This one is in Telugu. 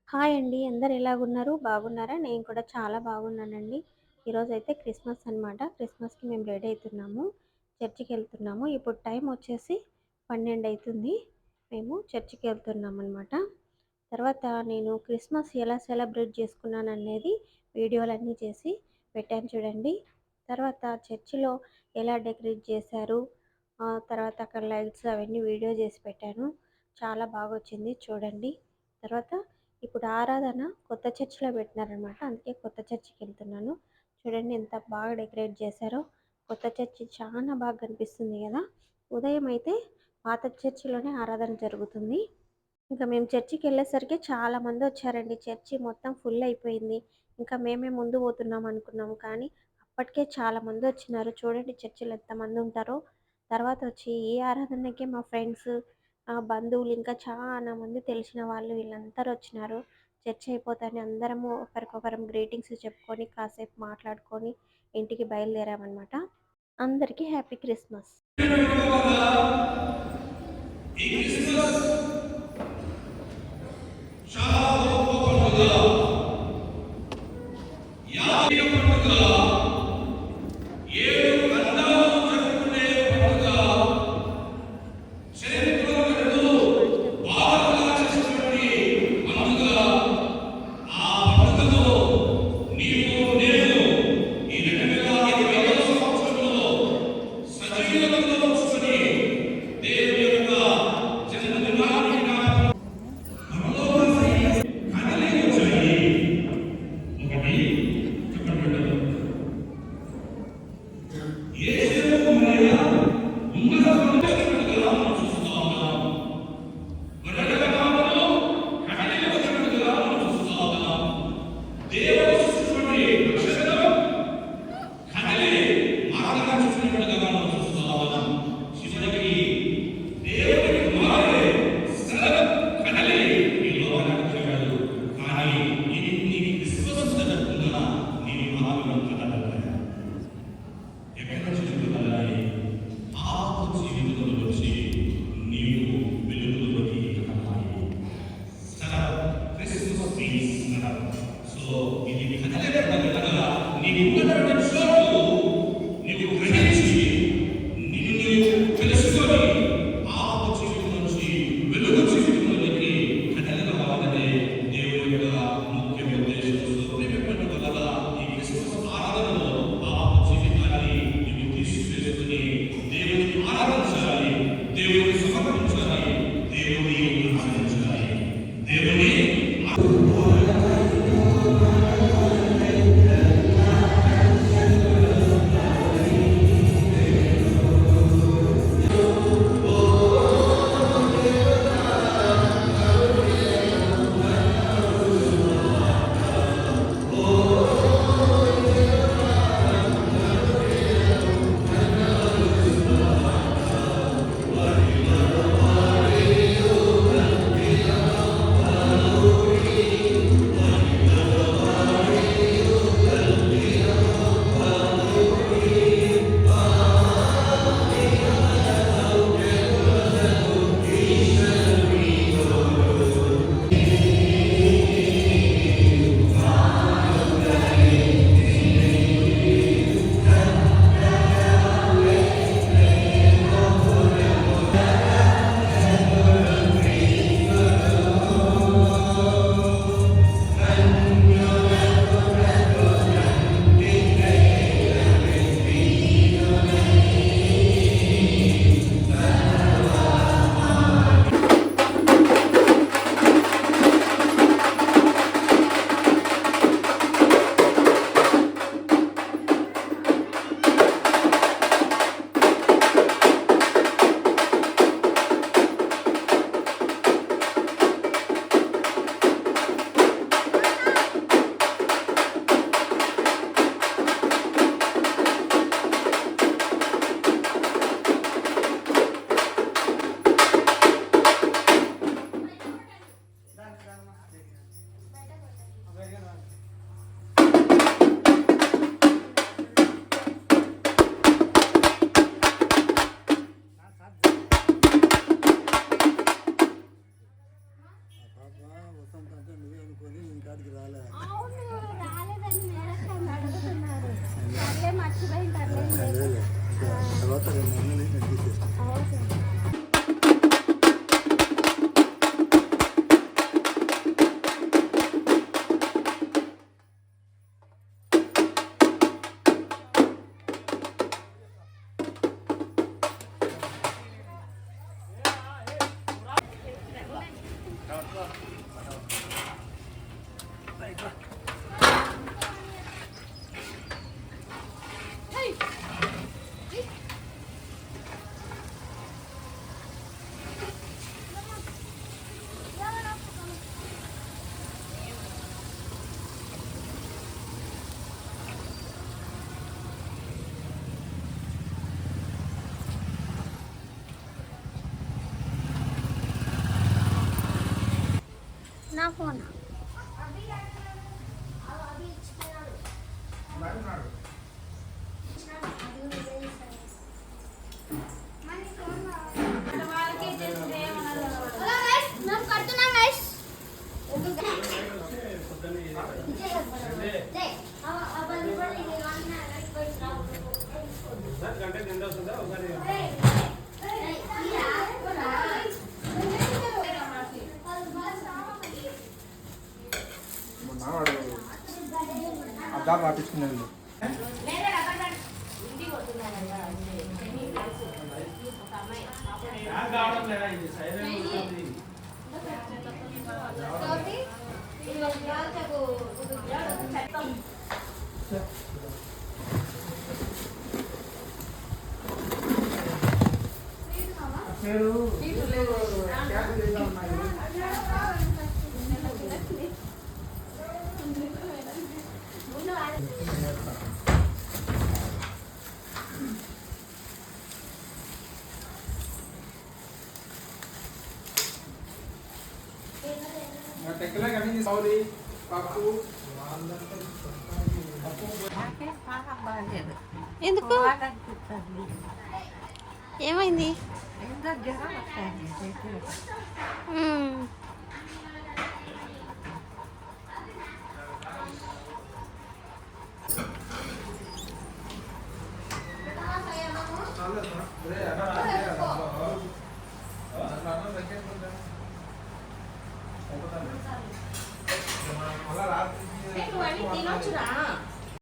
హాయ్ అండి. అందరూ ఎలాగున్నారు? బాగున్నారా? నేను కూడా చాలా బాగున్నానండి. ఈరోజైతే క్రిస్మస్ అనమాట. క్రిస్మస్‌కి మేము రెడీ అయితున్నాము. చర్చికెళ్తున్నాము. ఇప్పుడు టైం వచ్చేసి 12 అయితుంది. మేము చర్చికెళ్తున్నామనమాట. తర్వాత నేను క్రిస్మస్ ఎలా సెలబ్రేట్ చేసుకున్నాననేది వీడియోలన్నీ చేసి పెట్టాను చూడండి. తర్వాత చర్చిలో ఎలా డెకరేట్ చేశారు, తర్వాత అక్కడ లైట్స్ అవన్నీ వీడియో చేసి పెట్టాను. చాలా బాగొచ్చింది చూడండి. తర్వాత ఇప్పుడు ఆరాధన కొత్త చర్చిలో పెట్టినారనమాట. అందుకే కొత్త చర్చికెళ్తున్నాను. చూడండి ఎంత బాగా డెకరేట్ చేశారో. కొత్త చర్చి చాలా బాగా కనిపిస్తుంది కదా! ఉదయం అయితే పాత చర్చిలోనే ఆరాధన జరుగుతుంది. ఇంకా మేము చర్చికెళ్ళేసరికి చాలామందొచ్చారండి. చర్చి మొత్తం ఫుల్ అయిపోయింది. ఇంకా మేమే ముందు పోతున్నాం అనుకున్నాము. కానీ అప్పటికే చాలామందొచ్చినారు. చూడండి చర్చిలో ఎంతమందుంటారో. తర్వాత వచ్చి ఈ ఆరాధనకే మా ఫ్రెండ్స్, బంధువులు ఇంకా చాలా మంది తెలిసిన వాళ్ళు వీళ్ళందరూ వచ్చినారు. చర్చ్ అయిపోతానే అందరము ఒకరికొకరం గ్రీటింగ్స్ చెప్పుకొని, కాసేపు మాట్లాడుకొని ఇంటికి బయలుదేరామనమాట. అందరికీ హ్యాపీ క్రిస్మస్. నా ఫోన్ అద్దా పాటించుకున్నాను టెక్కలే కానీ సౌది పప్పు ఎందుకు ఏమైంది? మళ్ళా రాత్రి